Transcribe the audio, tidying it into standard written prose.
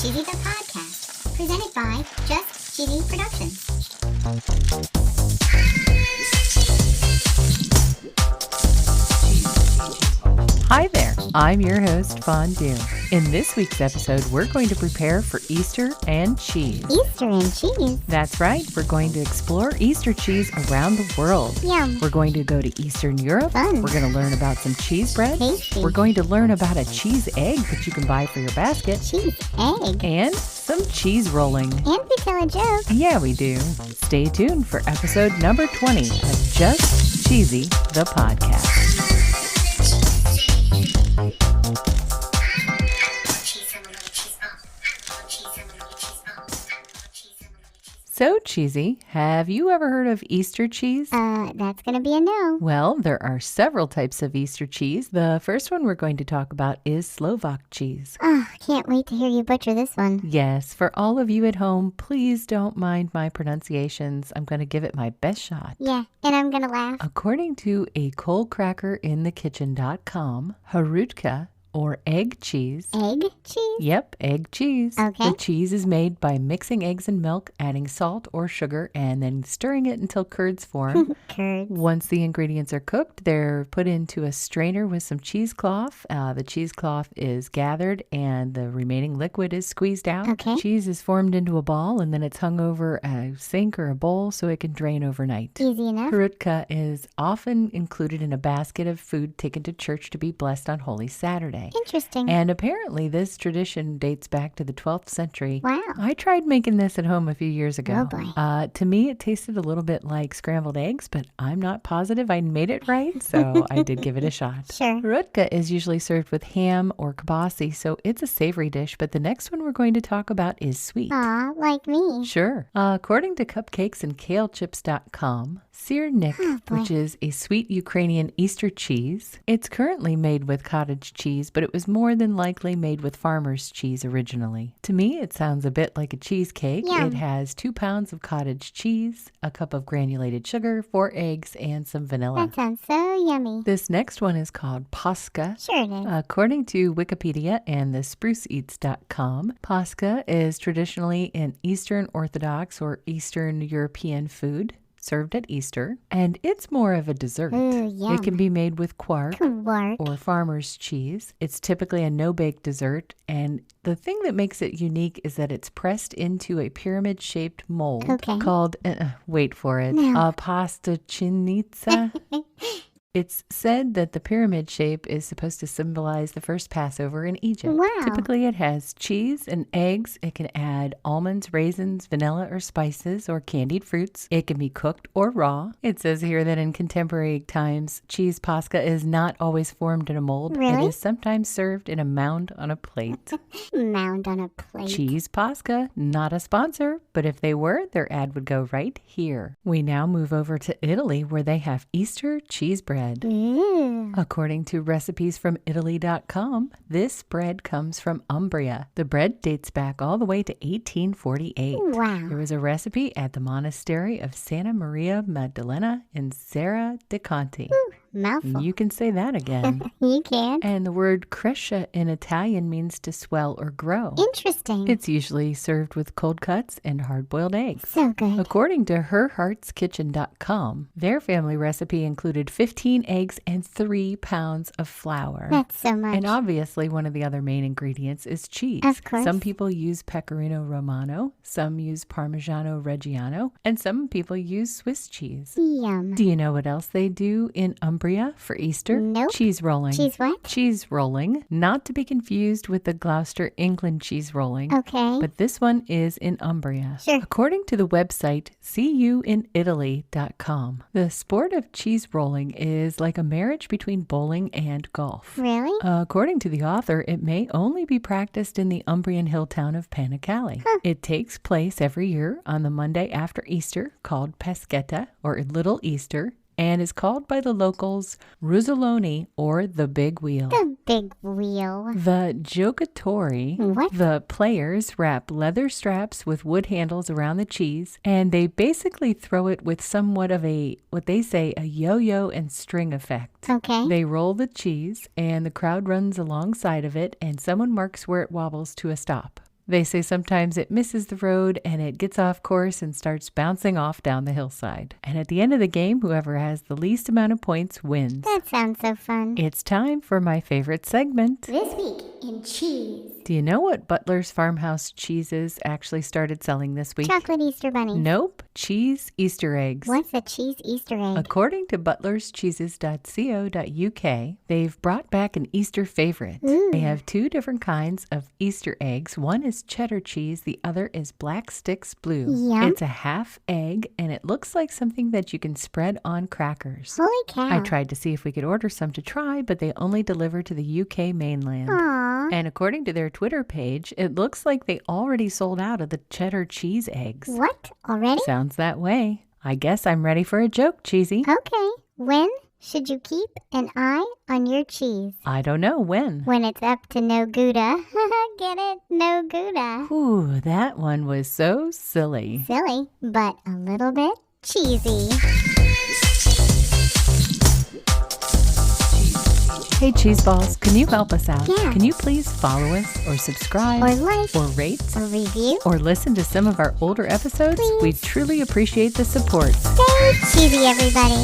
Cheesy the Podcast, presented by Just Cheesy Productions. Hi there, I'm your host, Fondue. In this week's episode, we're going to prepare for Easter and cheese. Easter and cheese? That's right, we're going to explore Easter cheese around the world. Yum. We're going to go to Eastern Europe. Fun. We're going to learn about some cheese bread. Tasty. We're going to learn about a cheese egg that you can buy for your basket. Cheese egg? And some cheese rolling. And we tell a joke. Yeah, we do. Stay tuned for episode number 20 of Just Cheesy, the podcast. So, Cheesy, have you ever heard of Easter cheese? That's gonna be a no. Well, there are several types of Easter cheese. The first one we're going to talk about is Slovak cheese. Oh, can't wait to hear you butcher this one. Yes, for all of you at home, please don't mind my pronunciations. I'm going to give it my best shot. Yeah, and I'm gonna laugh. According to a coldcrackerinthekitchen.com, Harutka, or egg cheese. Egg cheese? Yep, egg cheese. Okay. The cheese is made by mixing eggs and milk, adding salt or sugar, and then stirring it until curds form. Curds. Once the ingredients are cooked, they're put into a strainer with some cheesecloth. The cheesecloth is gathered and the remaining liquid is squeezed out. Okay. Cheese is formed into a ball and then it's hung over a sink or a bowl so it can drain overnight. Easy enough. Harutka is often included in a basket of food taken to church to be blessed on Holy Saturday. Interesting. And apparently this tradition dates back to the 12th century. Wow. I tried making this at home a few years ago. Oh, boy. To me, it tasted a little bit like scrambled eggs, but I'm not positive I made it right, so I did give it a shot. Sure. Harutka is usually served with ham or kielbasa, so it's a savory dish, but the next one we're going to talk about is sweet. Aw, like me. Sure. According to cupcakesandkalechips.com, Syrnik, boy. which is a sweet Ukrainian Easter cheese, it's currently made with cottage cheese, but it was more than likely made with farmer's cheese originally. To me, it sounds a bit like a cheesecake. Yum. It has 2 pounds of cottage cheese, a cup of granulated sugar, 4 eggs, and some vanilla. That sounds so yummy. This next one is called Paska. Sure it is. According to Wikipedia and the spruceeats.com, Paska is traditionally an Eastern Orthodox or Eastern European food served at Easter, and it's more of a dessert. Ooh, yum. It can be made with quark Quark. or farmer's cheese. It's typically a no-bake dessert, and the thing that makes it unique is that it's pressed into a pyramid-shaped mold Okay. called, wait for it, No. pastachinica. It's said that the pyramid shape is supposed to symbolize the first Passover in Egypt. Wow. Typically, it has cheese and eggs. It can add almonds, raisins, vanilla, or spices, or candied fruits. It can be cooked or raw. It says here that in contemporary times, cheese pasca is not always formed in a mold. Really? It is sometimes served in a mound on a plate. Mound on a plate. Cheese Pasca, not a sponsor, but if they were, their ad would go right here. We now move over to Italy, where they have Easter cheese bread. Ooh. According to recipes from Italy.com, this bread comes from Umbria. The bread dates back all the way to 1848. Wow. There was a recipe at the monastery of Santa Maria Maddalena in Serra de Conti. Mouthful. You can say that again. You can. And the word crescita in Italian means to swell or grow. Interesting. It's usually served with cold cuts and hard-boiled eggs. So good. According to herheartskitchen.com, their family recipe included 15 eggs and 3 pounds of flour. That's so much. And obviously, one of the other main ingredients is cheese. Of course. Some people use Pecorino Romano, some use Parmigiano Reggiano, and some people use Swiss cheese. Yum. Do you know what else they do in Umbria for Easter? Nope. Cheese rolling. Cheese what? Cheese rolling, not to be confused with the Gloucester, England cheese rolling. Okay. But this one is in Umbria. Sure. According to the website cuinitaly.com, the sport of cheese rolling is like a marriage between bowling and golf. Really? According to the author, it may only be practiced in the Umbrian hill town of Panicale. It takes place every year on the Monday after Easter, called Paschetta, or Little Easter, and is called by the locals Ruzzoloni, or the Big Wheel. The big wheel. The giocatori, What? the players, wrap leather straps with wood handles around the cheese, and they basically throw it with somewhat of what they say, a yo-yo and string effect. Okay. They roll the cheese, and the crowd runs alongside of it, and someone marks where it wobbles to a stop. They say sometimes it misses the road and it gets off course and starts bouncing off down the hillside. And at the end of the game, whoever has the least amount of points wins. That sounds so fun. It's time for my favorite segment. This week in cheese. Do you know what Butler's Farmhouse Cheeses actually started selling this week? Chocolate Easter bunny. Nope. Cheese Easter eggs. What's a cheese Easter egg? According to butlerscheeses.co.uk, they've brought back an Easter favorite. Ooh. They have two different kinds of Easter eggs. One is cheddar cheese, the other is Black Sticks Blue. Yum. It's a half egg, and it looks like something that you can spread on crackers. Holy cow. I tried to see if we could order some to try, but they only deliver to the UK mainland. Aww. And according to their Twitter page, it looks like they already sold out of the cheddar cheese eggs. What? Already? Sounds that way. I guess I'm ready for a joke, Cheesy. Okay. When should you keep an eye on your cheese? I don't know when. When it's up to no Gouda. Get it? No Gouda. Ooh, that one was so silly. Silly, but a little bit cheesy. Hey, Cheese Balls, can you help us out? Yeah. Can you please follow us or subscribe Or like. or rate Or review. or listen to some of our older episodes? Please. We truly appreciate the support. Stay cheesy, everybody.